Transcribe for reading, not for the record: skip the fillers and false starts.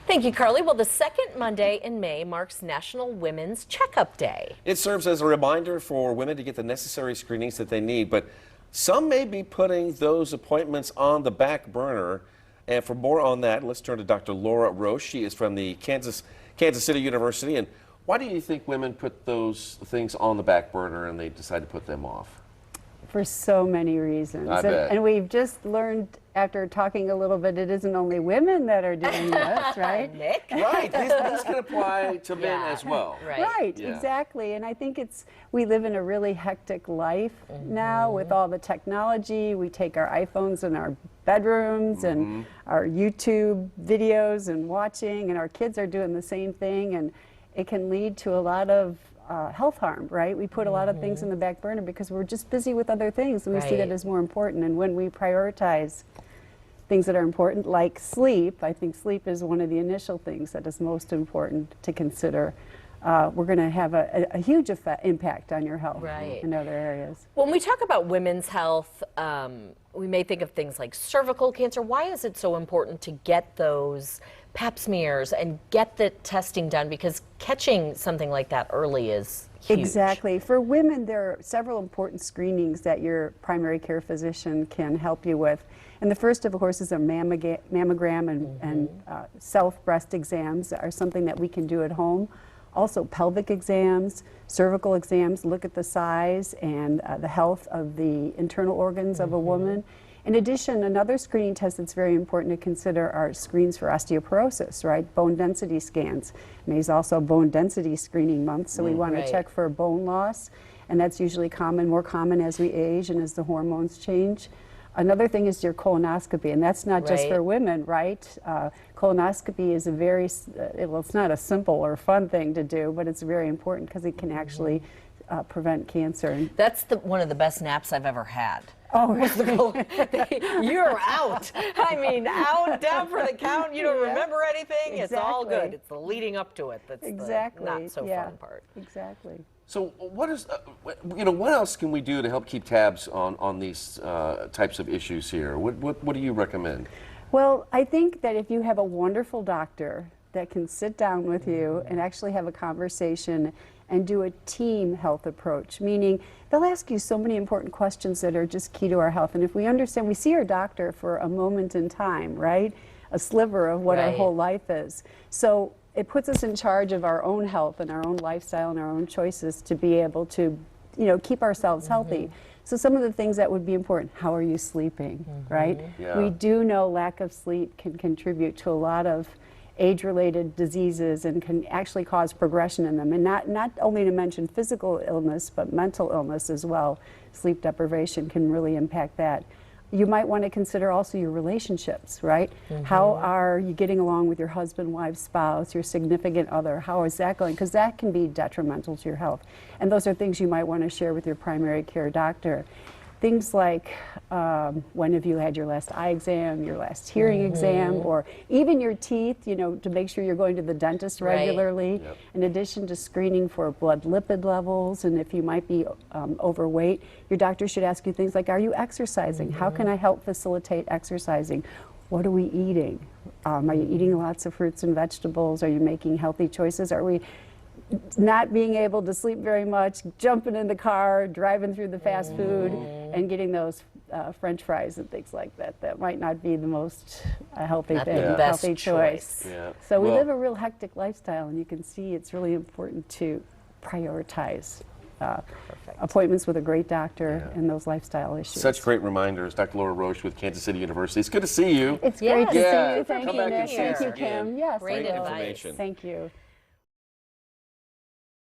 Thank you, Carly. Well, the second Monday in May marks National Women's Checkup Day. It serves as a reminder for women to get the necessary screenings that they need, but some may be putting those appointments on the back burner. And for more on that, let's turn to Dr. Laura Rosch. She is from the Kansas City University. And why do you think women put those things on the back burner and they decide to put them off? For so many reasons. I bet. And we've just learned after talking a little bit, it isn't only women that are doing this, right? Nick? Right. These can apply to men as well. Right, Yeah. exactly. And I think we live in a really hectic life now with all the technology. We take our iPhones in our bedrooms and our YouTube videos and watching, and our kids are doing the same thing, and it can lead to a lot of health harm, right? We put a lot of things in the back burner because we're just busy with other things, and we see that as more important. And when we prioritize things that are important, like sleep, I think sleep is one of the initial things that is most important to consider. We're going to have a huge impact on your health in other areas. When we talk about women's health, we may think of things like cervical cancer. Why is it so important to get those pap smears and get the testing done? Because catching something like that early is huge. Exactly. For women, there are several important screenings that your primary care physician can help you with. And the first, of course, is a mammogram and self-breast exams are something that we can do at home. Also pelvic exams, cervical exams, look at the size and the health of the internal organs of a woman. In addition, another screening test that's very important to consider are screens for osteoporosis, right? Bone density scans. May is also bone density screening month, so we want to check for bone loss, and that's usually more common as we age and as the hormones change. Another thing is your colonoscopy, and that's not just for women, right? Colonoscopy is well, it's not a simple or fun thing to do, but it's very important because it can actually prevent cancer. That's one of the best naps I've ever had. Oh, you're out. I mean, out, down for the count. You don't remember anything. It's all good. It's the leading up to it that's the not so fun part. Exactly. So what else can we do to help keep tabs on these types of issues here? What do you recommend? Well, I think that if you have a wonderful doctor that can sit down with you and actually have a conversation and do a team health approach, meaning they'll ask you so many important questions that are just key to our health. And if we understand, we see our doctor for a moment in time, right? A sliver of what our whole life is. So it puts us in charge of our own health and our own lifestyle and our own choices to be able to, keep ourselves healthy. So some of the things that would be important, how are you sleeping, right? Yeah. We do know lack of sleep can contribute to a lot of age-related diseases and can actually cause progression in them. And not only to mention physical illness, but mental illness as well. Sleep deprivation can really impact that. You might want to consider also your relationships, right? How are you getting along with your husband, wife, spouse, your significant other? How is that going? Because that can be detrimental to your health. And those are things you might want to share with your primary care doctor. Things like when have you had your last eye exam, your last hearing exam, or even your teeth, to make sure you're going to the dentist regularly. In addition to screening for blood lipid levels, and if you might be overweight, your doctor should ask you things like, are you exercising? How can I help facilitate exercising? What are we eating? Are you eating lots of fruits and vegetables? Are you making healthy choices? Are we not being able to sleep very much, jumping in the car, driving through the fast food, and getting those French fries and things like that? That might not be the most healthy healthy choice. So we live a real hectic lifestyle, and you can see it's really important to prioritize appointments with a great doctor and those lifestyle issues. Such great reminders. Dr. Laura Rosch with Kansas City University. It's good to see you. It's great to see you. Thank you, Nick. Nick. Thank you, Kim. Yes, Great information. Thank you.